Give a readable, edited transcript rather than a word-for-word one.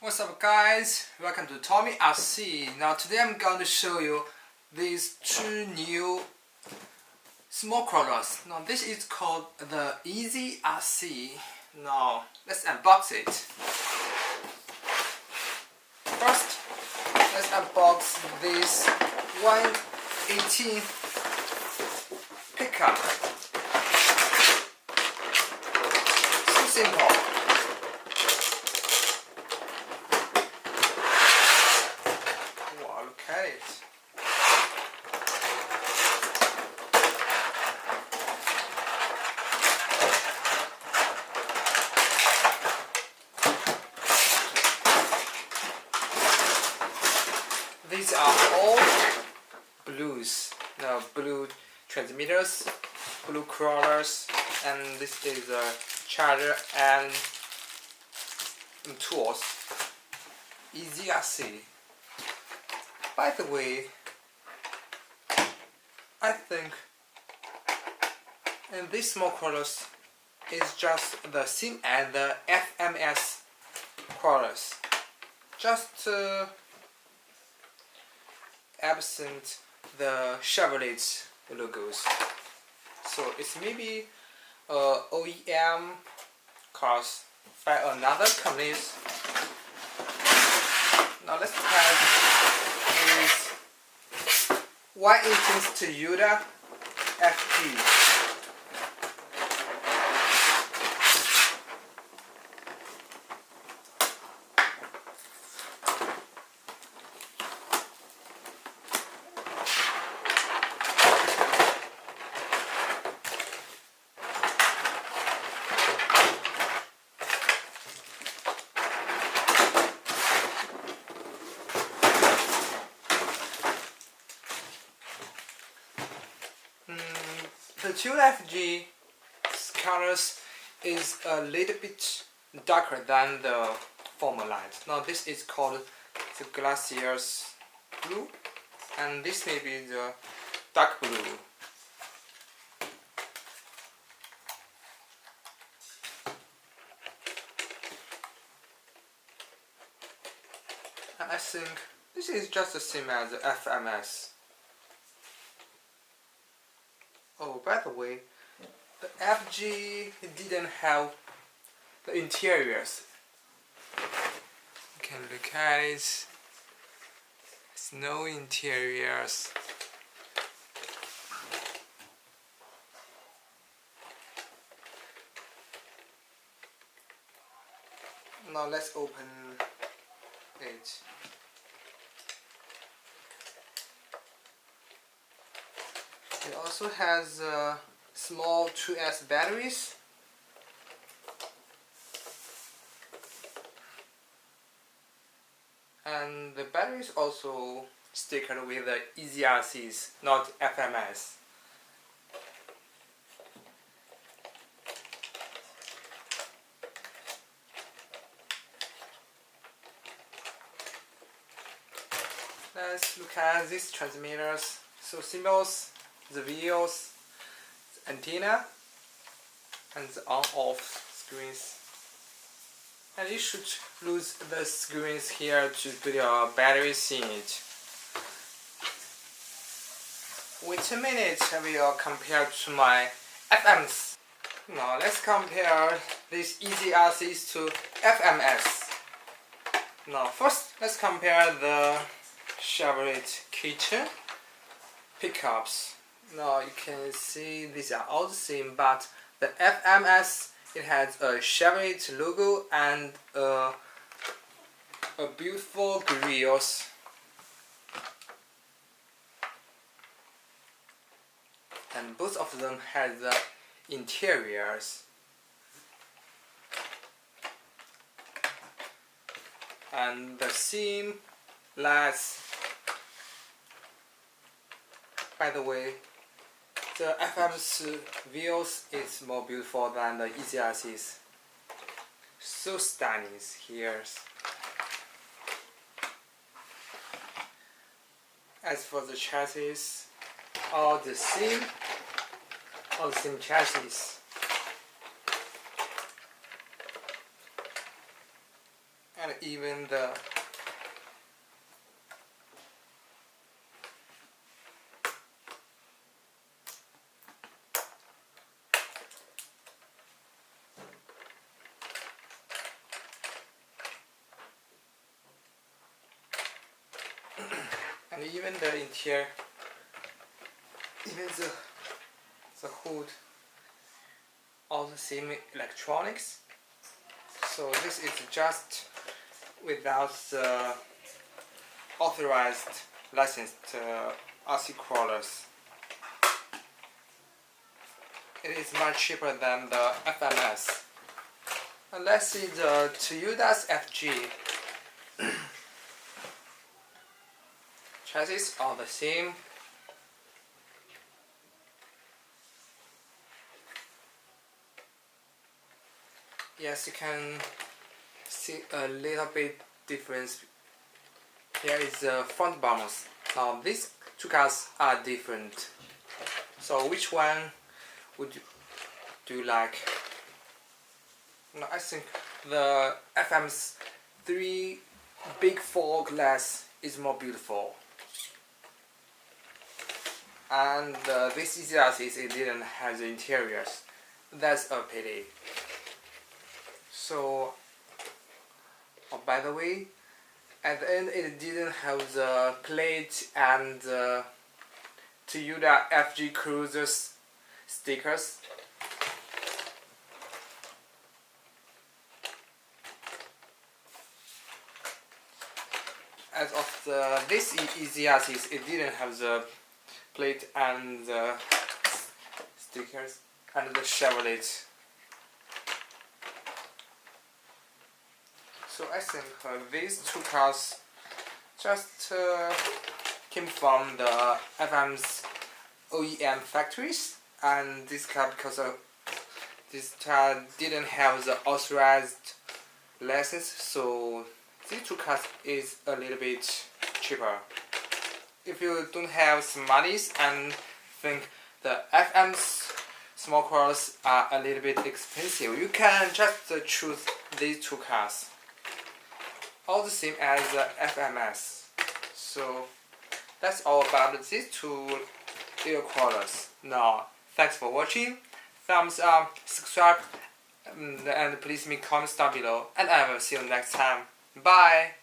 What's up guys, welcome to Tommy RC. Now today I'm going to show you these two new small crawlers. Now this is called the Eazy RC. Now let's unbox it. First, let's unbox this 118 pickup. So simple. Wow, look at it. These are all blues. Now, blue transmitters, blue crawlers, and this is a charger and tools. Eazy RC. By the way, I think and these small crawlers is just the same as the FMS crawlers, just absent the Chevrolet logos. So it's maybe OEM cars by another companies. Now let's try is 118 Toyota FG. The Toyota FG colors is a little bit darker than the former light. Now this is called the Glacier's blue, and this may be the dark blue. And I think this is just the same as the FMS. Oh, by the way, the FG didn't have the interiors. You can look at it. There's no interiors. Now let's open it. It also has small 2S batteries. And the battery is also stickered with the Eazy RCs, not FMS. Let's look at these transmitters. So symbols, the wheels, the antenna, and the on-off screens. And you should lose the screens here to put your batteries in it. Wait a minute, I will compare to my FMs. Now let's compare these Eazy RCs to FMS. Now first, let's compare the Chevrolet K10 pickups. Now you can see these are all the same, but the FMS, it has a Chevrolet logo and a beautiful grills. And both of them have the interiors. And the same lights. By the way, the FM's wheels is more beautiful than the Eazy RC's. So stunning here. As for the chassis, all the same chassis. and even the and even the interior, even the hood, all the same electronics. So this is just without the authorized licensed RC crawlers. It is much cheaper than the FMS. And let's see the Toyota's FG. Chassis are the same. Yes, you can see a little bit difference. Here is the front bumpers. Now these two cars are different. So which one do you like? No, I think the FM's 3 big 4 glass is more beautiful. And this Eazy it didn't have the interiors. That's a pity. So, oh, by the way, at the end it didn't have the plate and Toyota FG Cruisers stickers. As of this Eazy it didn't have the plate and the stickers and the Chevrolet. So I think these two cars just came from the FM's OEM factories, and this car, because this car didn't have the authorized license, so these two cars is a little bit cheaper. If you don't have some monies and think the FM's small cars are a little bit expensive, you can just choose these two cars. All the same as the FMS. So that's all about these two little crawlers. Now, thanks for watching. Thumbs up, subscribe, and please make comments down below. And I will see you next time. Bye.